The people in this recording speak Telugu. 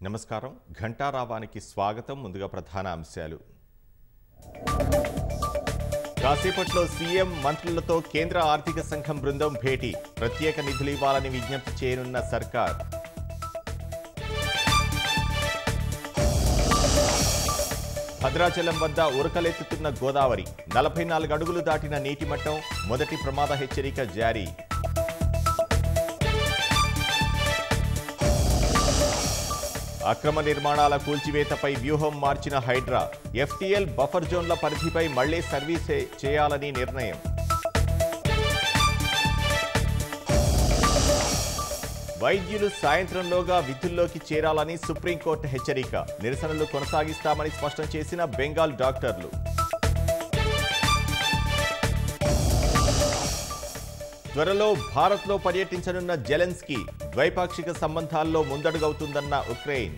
నమస్కారం ఘంటారావానికి స్వాగతం ముందుగా ప్రధాన అంశాలు కాసేపట్లో సీఎం మంత్రులతో కేంద్ర ఆర్థిక సంఘం బృందం భేటీ ప్రత్యేక నిధులు ఇవ్వాలని విజ్ఞప్తి చేయనున్న సర్కార్ భద్రాచలం వద్ద ఉరకలెత్తుతున్న గోదావరి 44 అడుగులు దాటిన నీటి మట్టం మొదటి ప్రమాద హెచ్చరిక జారీ అక్రమ నిర్మాణాల కూల్చివేతపై వ్యూహం మార్చిన హైడ్రా ఎఫ్టీఎల్ బఫర్ జోన్ల పరిధిపై మళ్లీ సర్వీస్ చేయాలని నిర్ణయం వైద్యులు సాయంత్రంలోగా విధుల్లోకి చేరాలని సుప్రీంకోర్టు హెచ్చరిక నిరసనలు కొనసాగిస్తామని స్పష్టం చేసిన బెంగాల్ డాక్టర్లు త్వరలో భారత్లో పర్యటించనున్న జెలెన్స్కీ ద్వైపాక్షిక సంబంధాల్లో ముందడుగవుతుందన్న ఉక్రెయిన్